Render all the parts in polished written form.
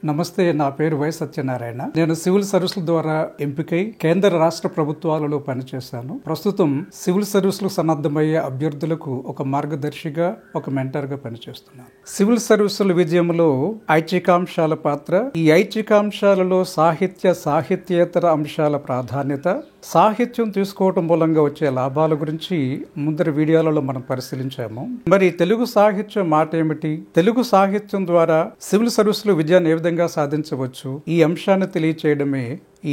నమస్తే, నా పేరు వై సత్యనారాయణ. నేను సివిల్ సర్వీసుల ద్వారా ఎంపికై కేంద్ర రాష్ట్ర ప్రభుత్వాలలో పనిచేశాను. ప్రస్తుతం సివిల్ సర్వీసులకు సన్నద్ధమయ్యే అభ్యర్థులకు ఒక మార్గదర్శిగా, ఒక మెంటర్ గా పనిచేస్తున్నాను. సివిల్ సర్వీసుల విజయంలో ఐచ్ఛికాంశాల పాత్ర, ఈ ఐచ్ఛికాంశాలలో సాహిత్యేతర అంశాల ప్రాధాన్యత, సాహిత్యం తీసుకోవటం మూలంగా వచ్చే లాభాల గురించి ముందరి వీడియోలలో మనం పరిశీలించాము. మరి తెలుగు సాహిత్యం మాట ఏమిటి, తెలుగు సాహిత్యం ద్వారా సివిల్ సర్వీసులు విజయాన్ని ఏ విధంగా సాధించవచ్చు, ఈ అంశాన్ని తెలియచేయడమే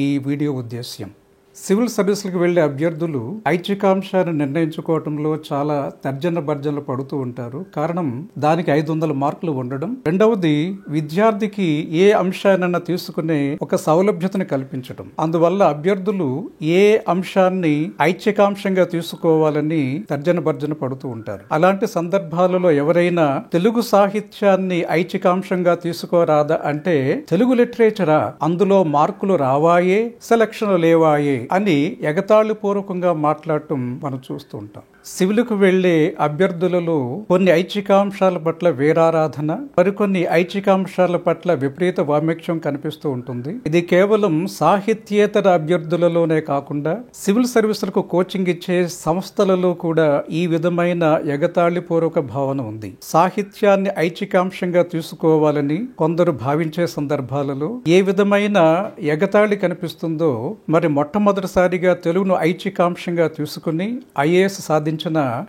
ఈ వీడియో ఉద్దేశ్యం. సివిల్ సర్వీసులకు వెళ్లే అభ్యర్థులు ఐచ్ఛికాంశాన్ని నిర్ణయించుకోవటంలో చాలా తర్జన భర్జనలు పడుతూ ఉంటారు. కారణం దానికి 500 మార్కులు ఉండడం. రెండవది, విద్యార్థికి ఏ అంశాన్నైనా తీసుకునే ఒక సౌలభ్యతను కల్పించడం. అందువల్ల అభ్యర్థులు ఏ అంశాన్ని ఐచ్ఛికాంశంగా తీసుకోవాలని తర్జన భర్జన పడుతూ ఉంటారు. అలాంటి సందర్భాలలో ఎవరైనా తెలుగు సాహిత్యాన్ని ఐచ్ఛికాంశంగా తీసుకోరాదా అంటే, తెలుగు లిటరేచరా, అందులో మార్కులు రావాయే, సెలక్షన్ లేవాయే అని ఎగతాళి పూర్వకంగా మాట్లాడటం మనం చూస్తూ ఉంటాం. సివిల్కు వెళ్లే అభ్యర్థులలో కొన్ని ఐచ్ఛికాంశాల పట్ల వీరారాధన, మరికొన్ని ఐచ్ఛికాంశాల పట్ల విపరీత వామేక్షం కనిపిస్తూ ఉంటుంది. ఇది కేవలం సాహిత్యేతర అభ్యర్థులలోనే కాకుండా సివిల్ సర్వీసులకు కోచింగ్ ఇచ్చే సంస్థలలో కూడా ఈ విధమైన ఎగతాళి పూర్వక భావన ఉంది. సాహిత్యాన్ని ఐచ్ఛికాంశంగా తీసుకోవాలని కొందరు భావించే సందర్భాలలో ఏ విధమైన ఎగతాళి కనిపిస్తుందో, మరి మొట్టమొదటిసారిగా తెలుగును ఐచ్ఛికాంశంగా తీసుకుని ఐఏఎస్ సాధించిన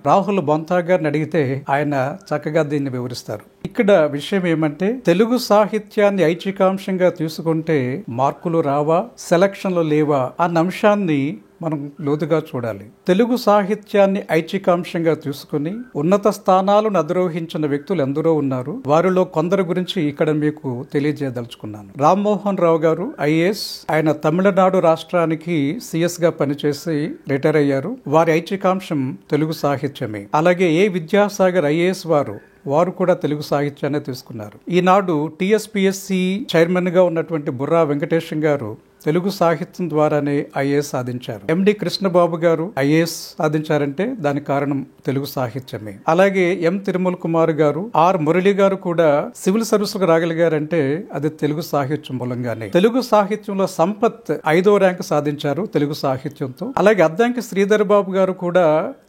రాహుల్ బొంతా గారిని అడిగితే ఆయన చక్కగా దీన్ని వివరిస్తారు. ఇక్కడ విషయం ఏమంటే, తెలుగు సాహిత్యాన్ని ఐచ్ఛికాంశంగా తీసుకుంటే మార్కులు రావా, సెలక్షన్లు లేవా అన్న అంశాన్ని మనం లోతుగా చూడాలి. తెలుగు సాహిత్యాన్ని ఐచ్ఛికాంశంగా తీసుకుని ఉన్నత స్థానాలను అధిరోహించిన వ్యక్తులు ఎందరో ఉన్నారు. వారిలో కొందరు గురించి ఇక్కడ మీకు తెలియజేయదలుచుకున్నాను. రామ్మోహన్ రావు గారు ఐఏఎస్, ఆయన తమిళనాడు రాష్ట్రానికి సిఎస్ గా పనిచేసి రిటైర్ అయ్యారు. వారి ఐచ్ఛికాంశం తెలుగు సాహిత్యమే. అలాగే ఏ విద్యాసాగర్ ఐఏఎస్ వారు కూడా తెలుగు సాహిత్యాన్ని తీసుకున్నారు. ఈనాడు టీఎస్పీఎస్సీ చైర్మన్ గా ఉన్నటువంటి బుర్రా వెంకటేశం గారు తెలుగు సాహిత్యం ద్వారానే ఐఏఎస్ సాధించారు. ఎండి కృష్ణబాబు గారు ఐఏఎస్ సాధించారంటే దానికి కారణం తెలుగు సాహిత్యమే. అలాగే ఎం తిరుమల కుమార్ గారు, ఆర్ మురళి గారు కూడా సివిల్ సర్వీసులకు రాగలిగారంటే అది తెలుగు సాహిత్యం మూలంగానే. తెలుగు సాహిత్యంలో సంపత్ 5వ ర్యాంకు సాధించారు తెలుగు సాహిత్యంతో. అలాగే అద్దంకి శ్రీధర్ బాబు గారు కూడా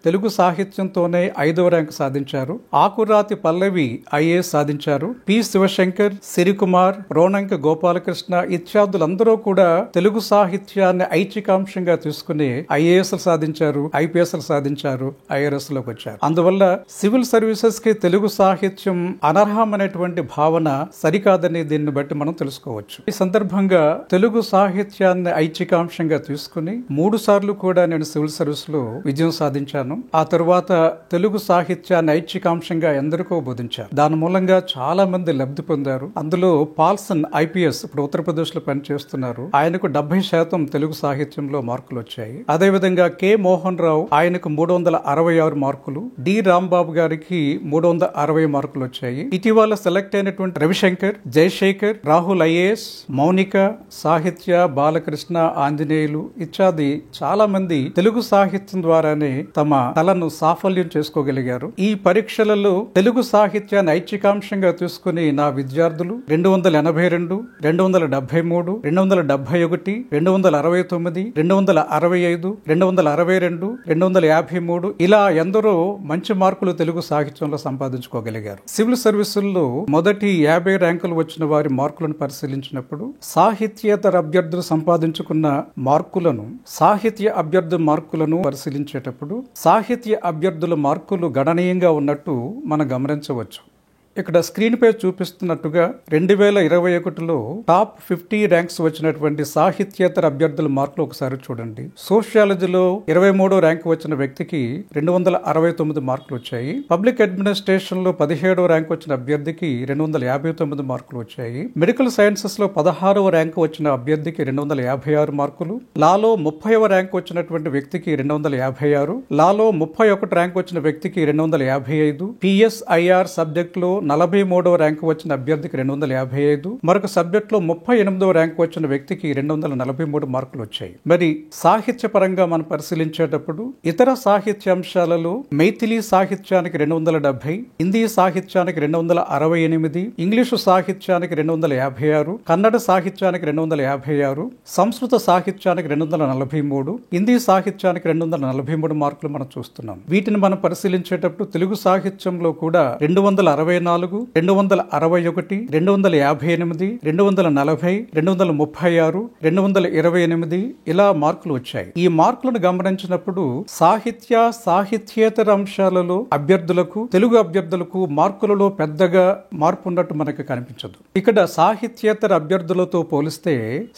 తెలుగు సాహిత్యంతోనే 5వ ర్యాంకు సాధించారు. ఆకురాతి పల్లవి ఐఏఎస్ సాధించారు. పి శివశంకర్, సిరికుమార్, రోణంక గోపాలకృష్ణ ఇత్యాదులందరూ కూడా తెలుగు సాహిత్యాన్ని ఐచ్ఛికాంశంగా తీసుకుని ఐఏఎస్ సాధించారు, ఐపీఎస్ సాధించారు, ఐఆర్ఎస్ లోకి వచ్చారు. అందువల్ల సివిల్ సర్వీసెస్ కి తెలుగు సాహిత్యం అనర్హమైనటువంటి భావన సరికాదని దీన్ని బట్టి మనం తెలుసుకోవచ్చు. ఈ సందర్భంగా తెలుగు సాహిత్యాన్ని ఐచ్ఛికాంశంగా తీసుకుని 3 సార్లు కూడా నేను సివిల్ సర్వీస్ లో విజయం సాధించాను. ఆ తరువాత తెలుగు సాహిత్యాన్ని ఐచ్ఛికాంశంగా ఎందరికో బోధించారు. దాని మూలంగా చాలా మంది లబ్ధి పొందారు. అందులో పాల్సన్ ఐపీఎస్ ఇప్పుడు ఉత్తరప్రదేశ్ లో పనిచేస్తున్నారు. ఆయనకు 70% తెలుగు సాహిత్యంలో మార్కులు వచ్చాయి. అదేవిధంగా కె మోహన్ రావు, ఆయనకు 366 మార్కులు. డి రాంబాబు గారికి 360 మార్కులు వచ్చాయి. ఇటీవల సెలెక్ట్ అయినటువంటి రవిశంకర్, జయశేఖర్, రాహుల్ ఐఏఎస్, మౌనిక, సాహిత్య, బాలకృష్ణ, ఆంజనేయులు ఇత్యాది చాలా మంది తెలుగు సాహిత్యం ద్వారానే తమ కళను సాఫల్యం చేసుకోగలిగారు. ఈ పరీక్షలలో తెలుగు సాహిత్యాన్ని ఐచ్ఛికాంశంగా తీసుకుని నా విద్యార్థులు 282, 273, 271, 269, 265, 262, 253 ఇలా ఎందరో మంచి మార్కులు తెలుగు సాహిత్యంలో సంపాదించుకోగలిగారు. సివిల్ సర్వీసుల్లో మొదటి 50 ర్యాంకులు వచ్చిన వారి మార్కులను పరిశీలించినప్పుడు సాహిత్యేతర అభ్యర్థులు సంపాదించుకున్న మార్కులను, సాహిత్య అభ్యర్థుల మార్కులను పరిశీలించేటప్పుడు సాహిత్య అభ్యర్థుల మార్కులు గణనీయంగా ఉన్నట్టు మనం గమనించవచ్చు. ఇక్కడ స్క్రీన్ పై చూపిస్తున్నట్టుగా 2021లో టాప్ 50 ర్యాంక్స్ వచ్చినటువంటి సాహిత్యేతర అభ్యర్థుల మార్కులు ఒకసారి చూడండి. సోషియాలజీలో 23వ ర్యాంక్ వచ్చిన వ్యక్తికి 269 మార్కులు వచ్చాయి. పబ్లిక్ అడ్మినిస్ట్రేషన్ లో 17వ ర్యాంక్ వచ్చిన అభ్యర్థికి 259 మార్కులు వచ్చాయి. మెడికల్ సైన్సెస్ లో 16వ ర్యాంక్ వచ్చిన అభ్యర్థికి 256 మార్కులు. లాలో 30వ ర్యాంక్ వచ్చినటువంటి వ్యక్తికి 256, లాలో 31 ర్యాంక్ వచ్చిన వ్యక్తికి 255, పిఎస్ఐఆర్ సబ్జెక్ట్ లో 43వ ర్యాంకు వచ్చిన అభ్యర్థికి 255, మరొక సబ్జెక్టులో 38వ ర్యాంకు వచ్చిన వ్యక్తికి 243 మార్కులు వచ్చాయి. మరి సాహిత్య పరంగా మనం పరిశీలించేటప్పుడు ఇతర సాహిత్య అంశాలలో మైథిలి సాహిత్యానికి 270, హిందీ సాహిత్యానికి 268, ఇంగ్లీషు సాహిత్యానికి 256, కన్నడ సాహిత్యానికి 256, సంస్కృత సాహిత్యానికి 243, హిందీ సాహిత్యానికి 243 మార్కులు మనం చూస్తున్నాం. వీటిని మనం పరిశీలించేటప్పుడు తెలుగు సాహిత్యంలో కూడా 264, 261, 258, 240, 236, 228 ఇలా మార్కులు వచ్చాయి. ఈ మార్కులను గమనించినప్పుడు సాహిత్యేతర అంశాలలో తెలుగు అభ్యర్థులకు మార్కులలో పెద్దగా మార్పు ఉన్నట్టు మనకు కనిపించదు. ఇక్కడ సాహిత్యేతర అభ్యర్థులతో పోలిస్తే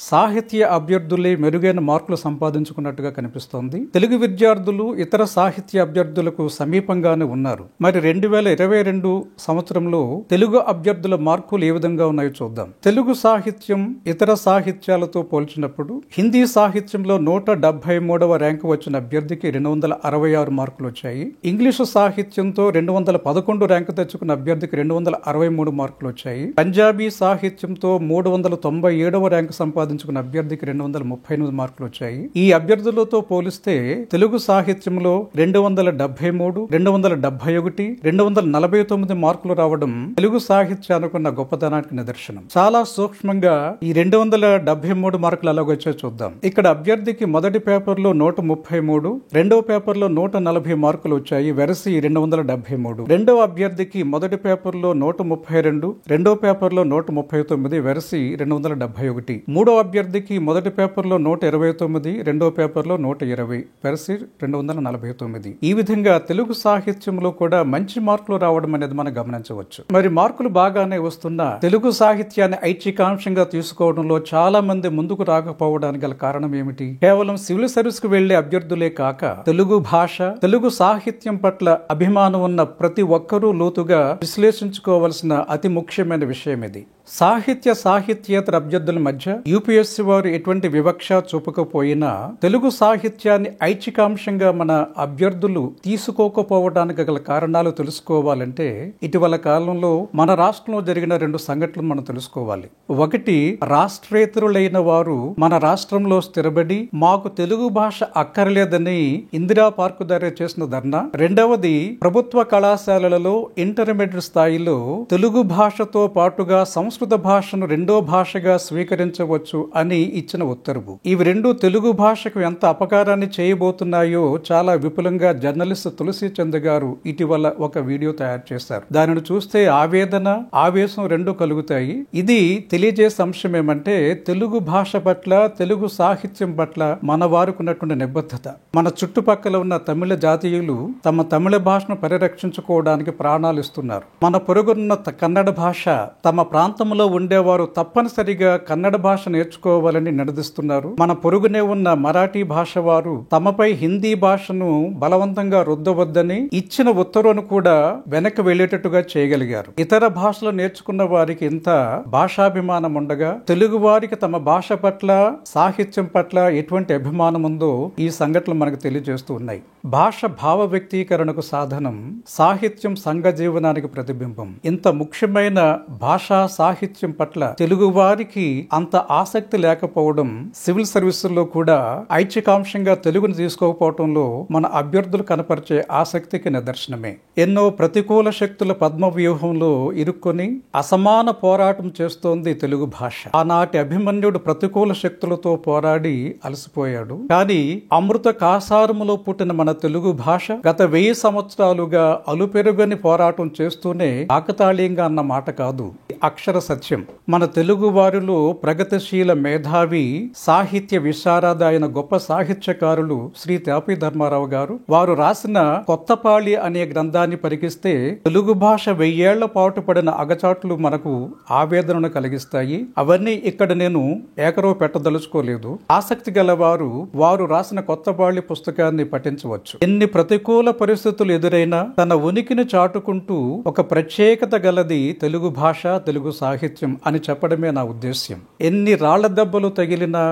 సాహిత్య అభ్యర్థులే మెరుగైన మార్కులు సంపాదించుకున్నట్టుగా కనిపిస్తోంది. తెలుగు విద్యార్థులు ఇతర సాహిత్య అభ్యర్థులకు సమీపంగానే ఉన్నారు. మరి 2022 సంవత్సరంలో తెలుగు అభ్యర్థుల మార్కులు ఏ విధంగా ఉన్నాయో చూద్దాం. తెలుగు సాహిత్యం ఇతర సాహిత్యాలతో పోల్చినప్పుడు హిందీ సాహిత్యంలో 173వ ర్యాంకు వచ్చిన అభ్యర్థికి 266 మార్కులు వచ్చాయి. ఇంగ్లీషు సాహిత్యంతో 211 ర్యాంకు తెచ్చుకున్న అభ్యర్థికి 263 మార్కులు వచ్చాయి. పంజాబీ సాహిత్యంతో 397వ ర్యాంకు సంపాదించుకున్న అభ్యర్థికి 238 మార్కులు వచ్చాయి. ఈ అభ్యర్థులతో పోలిస్తే తెలుగు సాహిత్యంలో 273, 271, 249 మార్కులు రావడం తెలుగు సాహిత్యానికి ఉన్న గొప్పతనానికి నిదర్శనం. చాలా సూక్ష్మంగా ఈ 273 మార్కులు ఎలాగొచ్చో చూద్దాం. ఇక్కడ అభ్యర్థికి మొదటి పేపర్లో 133, రెండవ పేపర్లో 140 మార్కులు వచ్చాయి, వెరసి 273. రెండవ అభ్యర్థికి మొదటి పేపర్లో 132, రెండవ పేపర్లో 139, వెరసి 271. మూడవ అభ్యర్థికి మొదటి పేపర్లో 129, రెండవ పేపర్లో 120, వెరసి 249. ఈ విధంగా తెలుగు సాహిత్యంలో కూడా మంచి మార్కులు రావడం అనేది మనం గమనించవచ్చు. మరి మార్కులు బాగానే వస్తున్నా తెలుగు సాహిత్యాన్ని ఐచ్ఛికాంశంగా తీసుకోవడంలో చాలా మంది ముందుకు రాకపోవడానికి గల కారణం ఏమిటి? కేవలం సివిల్ సర్వీస్ కు వెళ్లే అభ్యర్థులే కాక తెలుగు భాష, తెలుగు సాహిత్యం పట్ల అభిమానం ఉన్న ప్రతి ఒక్కరూ లోతుగా విశ్లేషించుకోవలసిన అతి ముఖ్యమైన విషయం ఇది. సాహిత్యేతర అభ్యర్థుల మధ్య యూపీఎస్సీ వారు ఎటువంటి వివక్ష చూపకపోయినా తెలుగు సాహిత్యాన్ని ఐచ్ఛికాంశంగా మన అభ్యర్థులు తీసుకోకపోవడానికి గల కారణాలు తెలుసుకోవాలంటే ఇటీవల కాలంలో మన రాష్ట్రంలో జరిగిన 2 సంఘటనలు మనం తెలుసుకోవాలి. ఒకటి, రాష్ట్రేతరులైన వారు మన రాష్ట్రంలో స్థిరపడి మాకు తెలుగు భాష అక్కర్లేదని ఇందిరా పార్కు దగ్గర చేసిన ధర్నా. రెండవది, ప్రభుత్వ కళాశాలలలో ఇంటర్మీడియట్ స్థాయిలో తెలుగు భాషతో పాటుగా సంస్కృత భాషను రెండో భాషగా స్వీకరించవచ్చు అని ఇచ్చిన ఉత్తర్వు. ఇవి రెండు తెలుగు భాషకు ఎంత అపకారాన్ని చేయబోతున్నాయో చాలా విపులంగా జర్నలిస్ట్ తులసి చంద్ గారు ఇటీవల ఒక వీడియో తయారు చేశారు. దానిని చూస్తే ఆవేదన, ఆవేశం రెండు కలుగుతాయి. ఇది తెలియజేసే అంశం ఏమంటే తెలుగు భాష పట్ల, తెలుగు సాహిత్యం పట్ల మన వారికి ఉన్నటువంటి నిబద్ధత. మన చుట్టుపక్కల ఉన్న తమిళ జాతీయులు తమ తమిళ భాషను పరిరక్షించుకోవడానికి ప్రాణాలు ఇస్తున్నారు. మన పొరుగున్న కన్నడ భాష తమ ప్రాంతంలో ఉండేవారు తప్పనిసరిగా కన్నడ భాష నేర్చుకోవాలని నినదిస్తున్నారు. మన పొరుగునే ఉన్న మరాఠీ భాష వారు తమపై హిందీ భాషను బలవంతంగా రుద్దవద్దని ఇచ్చిన ఉత్తర్వును కూడా వెనక్కి వెళ్లేటట్టుగా చేయగలిగారు. ఇతర భాషలు నేర్చుకున్న వారికి ఇంత భాషాభిమానం ఉండగా తెలుగు వారికి తమ భాష పట్ల, సాహిత్యం పట్ల ఎటువంటి అభిమానం ఉందో ఈ సంఘటనలు మనకు తెలియజేస్తూ ఉన్నాయి. భాష భావ వ్యక్తీకరణకు సాధనం, సాహిత్యం సంఘ జీవనానికి ప్రతిబింబం. ఇంత ముఖ్యమైన భాషా సాహిత్యం పట్ల తెలుగు వారికి అంత ఆసక్తి లేకపోవడం, సివిల్ సర్వీసుల్లో కూడా ఐచ్ఛికాంశంగా తెలుగును తీసుకోకపోవడంలో మన అభ్యర్థులు కనపరిచే ఆసక్తికి నిదర్శనమే. ఎన్నో ప్రతికూల శక్తుల పద్మ వ్యూహంలో ఇరుక్కొని అసమాన పోరాటం చేస్తోంది తెలుగు భాష. ఆనాటి అభిమన్యుడు ప్రతికూల శక్తులతో పోరాడి అలసిపోయాడు. కానీ అమృత కాసారములో పుట్టిన మన తెలుగు భాష గత 1000 సంవత్సరాలుగా అలుపెరుగని పోరాటం చేస్తూనే కాకతాళీయంగా అన్న మాట కాదు, అక్షర సత్యం. మన తెలుగు వారిలో ప్రగతిశీల మేధావి, సాహిత్య విశారద అయిన గొప్ప సాహిత్యకారులు శ్రీ తాపీ ధర్మారావు గారు, వారు రాసిన కొత్తపాళి అనే గ్రంథాన్ని పరికిస్తే తెలుగు భాష 1000 ఏళ్ల పాటు పడిన అగచాట్లు మనకు ఆవేదనను కలిగిస్తాయి. అవన్నీ ఇక్కడ నేను ఏకరవు పెట్టదలుచుకోలేదు. ఆసక్తి గలవారు వారు రాసిన కొత్తపాళి పుస్తకాన్ని పఠించవచ్చు. ఎన్ని ప్రతికూల పరిస్థితులు ఎదురైనా తన ఉనికిని చాటుకుంటూ ఒక ప్రత్యేకత గలది తెలుగు భాష, తెలుగు సాహిత్యం అని చెప్పడమే నా ఉద్దేశ్యం. ఎన్ని రాళ్ల దెబ్బలు తగిలినా,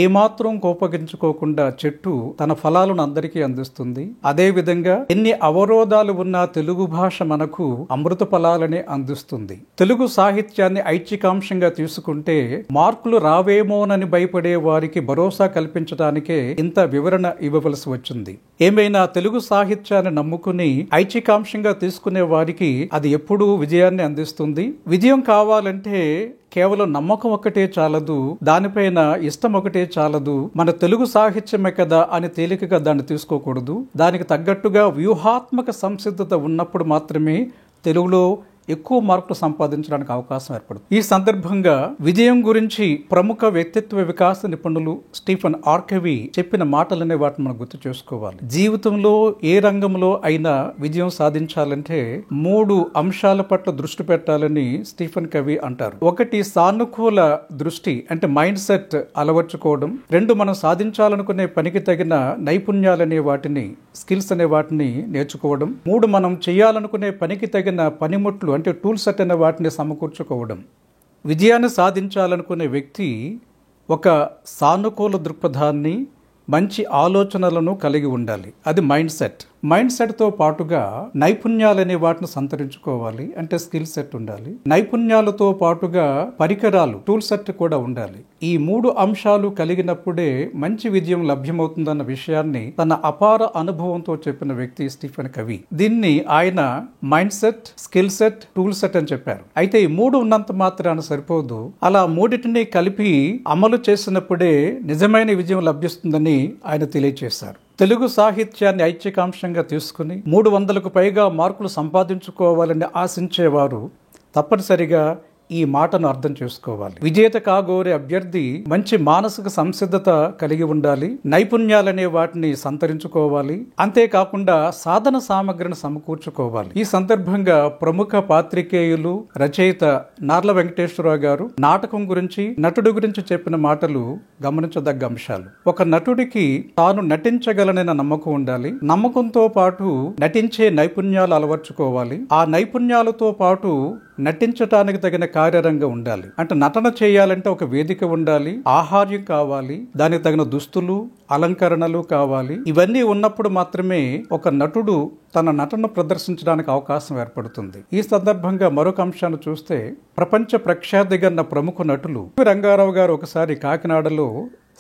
ఏమాత్రం కోపగించుకోకుండా చెట్టు తన ఫలాలను అందరికీ అందిస్తుంది. అదే విధంగా ఎన్ని అవరోధాలు ఉన్నా తెలుగు భాష మనకు అమృత ఫలాలనే అందిస్తుంది. తెలుగు సాహిత్యాన్ని ఐచ్ఛికాంశంగా తీసుకుంటే మార్కులు రావేమోనని భయపడే వారికి భరోసా కల్పించడానికే ఇంత వివరణ ఇవ్వవలసి వచ్చింది. ఏమైనా తెలుగు సాహిత్యాన్ని నమ్ముకుని ఐచ్ఛికాంశంగా తీసుకునే వారికి అది ఎప్పుడూ విజయాన్ని అందిస్తుంది. విజయం కావాలంటే కేవలం నమ్మకం ఒకటే చాలదు, దానిపైన ఇష్టం ఒకటే చాలదు. మన తెలుగు సాహిత్యమే కదా అని తేలికగా దాన్ని తీసుకోకూడదు. దానికి తగ్గట్టుగా వ్యూహాత్మక సంసిద్ధత ఉన్నప్పుడు మాత్రమే తెలుగులో ఎక్కువ మార్కులు సంపాదించడానికి అవకాశం ఏర్పడుతుంది. ఈ సందర్భంగా విజయం గురించి ప్రముఖ వ్యక్తిత్వ వికాస నిపుణులు స్టీఫెన్ ఆర్కెవీ చెప్పిన మాటలనే వాటిని మనం గుర్తు చేసుకోవాలి. జీవితంలో ఏ రంగంలో అయినా విజయం సాధించాలంటే 3 అంశాల పట్ల దృష్టి పెట్టాలని స్టీఫెన్ కవీ అంటారు. 1 సానుకూల దృష్టి అంటే మైండ్ సెట్ అలవర్చుకోవడం. 2 మనం సాధించాలనుకునే పనికి తగిన నైపుణ్యాలనే వాటిని స్కిల్స్ అనే వాటిని నేర్చుకోవడం. 3 మనం చేయాలనుకునే పనికి తగిన పనిముట్లు అంటే టూల్ సెట్ అనే వాటిని సమకూర్చుకోవడం. విజయాన్ని సాధించాలనుకునే వ్యక్తి ఒక సానుకూల దృక్పథాన్ని, మంచి ఆలోచనలను కలిగి ఉండాలి. అది మైండ్ సెట్. మైండ్ సెట్తో పాటుగా నైపుణ్యాలనే వాటిని సంతరించుకోవాలి, అంటే స్కిల్ సెట్ ఉండాలి. నైపుణ్యాలతో పాటుగా పరికరాలు, టూల్ సెట్ కూడా ఉండాలి. ఈ 3 అంశాలు కలిగినప్పుడే మంచి విజయం లభ్యమవుతుందన్న విషయాన్ని తన అపార అనుభవంతో చెప్పిన వ్యక్తి స్టీఫెన్ కవీ. దీన్ని ఆయన mind set, skill set, tool set అని చెప్పారు. అయితే ఈ 3 ఉన్నంత మాత్రాన సరిపోదు. అలా 3టిని కలిపి అమలు చేసినప్పుడే నిజమైన విజయం లభిస్తుందని ఆయన తెలియజేశారు. తెలుగు సాహిత్యాన్ని ఐచ్ఛికాంశంగా తీసుకుని 300కు పైగా మార్కులు సంపాదించుకోవాలని ఆశించేవారు తప్పనిసరిగా ఈ మాటను అర్థం చేసుకోవాలి. విజేత కాగోరే అభ్యర్థి మంచి మానసిక సంసిద్ధత కలిగి ఉండాలి, నైపుణ్యాలనే వాటిని సంతరించుకోవాలి, అంతేకాకుండా సాధన సామగ్రిని సమకూర్చుకోవాలి. ఈ సందర్భంగా ప్రముఖ పాత్రికేయులు, రచయిత నార్ల వెంకటేశ్వరరావు గారు నాటకం గురించి, నటుడి గురించి చెప్పిన మాటలు గమనించదగ్గ అంశాలు. ఒక నటుడికి తాను నటించగలనన్న నమ్మకం ఉండాలి. నమ్మకంతో పాటు నటించే నైపుణ్యాలు అలవర్చుకోవాలి. ఆ నైపుణ్యాలతో పాటు నటించటానికి తగిన కార్యరంగం ఉండాలి. అంటే నటన చేయాలంటే ఒక వేదిక ఉండాలి, ఆహార్యం కావాలి, దానికి తగిన దుస్తులు, అలంకరణలు కావాలి. ఇవన్నీ ఉన్నప్పుడు మాత్రమే ఒక నటుడు తన నటన ప్రదర్శించడానికి అవకాశం ఏర్పడుతుంది. ఈ సందర్భంగా మరొక అంశాన్ని చూస్తే ప్రపంచ ప్రఖ్యాతిగన్న ప్రముఖ నటులు రంగారావు గారు ఒకసారి కాకినాడలో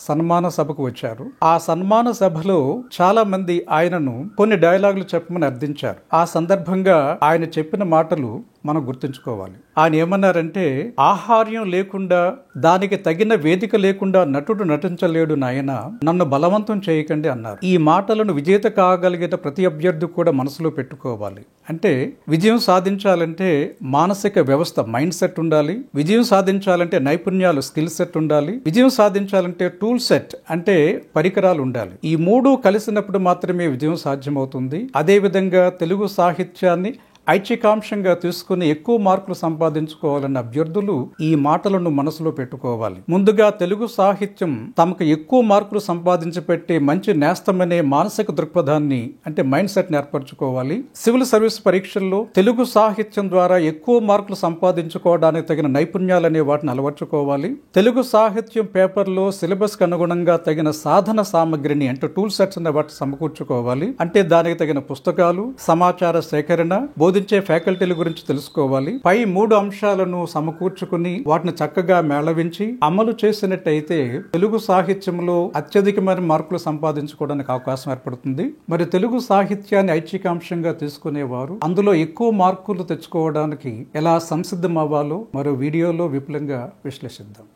సన్మాన సభకు వచ్చారు. ఆ సన్మాన సభలో చాలా మంది ఆయనను కొన్ని డైలాగులు చెప్పమని అర్థించారు. ఆ సందర్భంగా ఆయన చెప్పిన మాటలు మనం గుర్తుంచుకోవాలి. ఆయన ఏమన్నారంటే, ఆహార్యం లేకుండా, దానికి తగిన వేదిక లేకుండా నటుడు నటించలేడు నాయన, నన్ను బలవంతం చేయకండి అన్నారు. ఈ మాటలను విజేత కాగలిగిన ప్రతి అభ్యర్థి కూడా మనసులో పెట్టుకోవాలి. అంటే విజయం సాధించాలంటే మానసిక వ్యవస్థ, మైండ్ సెట్ ఉండాలి. విజయం సాధించాలంటే నైపుణ్యాలు, స్కిల్ సెట్ ఉండాలి. విజయం సాధించాలంటే టూల్ సెట్ అంటే పరికరాలు ఉండాలి. ఈ 3 కలిసినప్పుడు మాత్రమే విజయం సాధ్యమవుతుంది. అదేవిధంగా తెలుగు సాహిత్యాన్ని ఐచ్ఛికాంశంగా తీసుకుని ఎక్కువ మార్కులు సంపాదించుకోవాలన్న అభ్యర్థులు ఈ మాటలను మనసులో పెట్టుకోవాలి. ముందుగా తెలుగు సాహిత్యం తమకు ఎక్కువ మార్కులు సంపాదించి పెట్టే మంచి నేస్తమనే మానసిక దృక్పథాన్ని, అంటే మైండ్ సెట్ ని ఏర్పరచుకోవాలి. సివిల్ సర్వీస్ పరీక్షల్లో తెలుగు సాహిత్యం ద్వారా ఎక్కువ మార్కులు సంపాదించుకోవడానికి తగిన నైపుణ్యాలనే వాటిని అలవర్చుకోవాలి. తెలుగు సాహిత్యం పేపర్లో సిలబస్ కు అనుగుణంగా తగిన సాధన సామగ్రిని, అంటే టూల్ సెట్స్ అనే వాటిని సమకూర్చుకోవాలి. అంటే దానికి తగిన పుస్తకాలు, సమాచార సేకరణ, బోధించే ఫ్యాకల్టీల గురించి తెలుసుకోవాలి. పై 3 అంశాలను సమకూర్చుకుని వాటిని చక్కగా మేళవించి అమలు చేసినట్టయితే తెలుగు సాహిత్యంలో అత్యధికమైన మార్కులు సంపాదించుకోవడానికి అవకాశం ఏర్పడుతుంది. మరి తెలుగు సాహిత్యాన్ని ఐచ్ఛికాంశంగా తీసుకునేవారు అందులో ఎక్కువ మార్కులు తెచ్చుకోవడానికి ఎలా సంసిద్ధం అవ్వాలో మరో వీడియోలో విపులంగా విశ్లేషిద్దాం.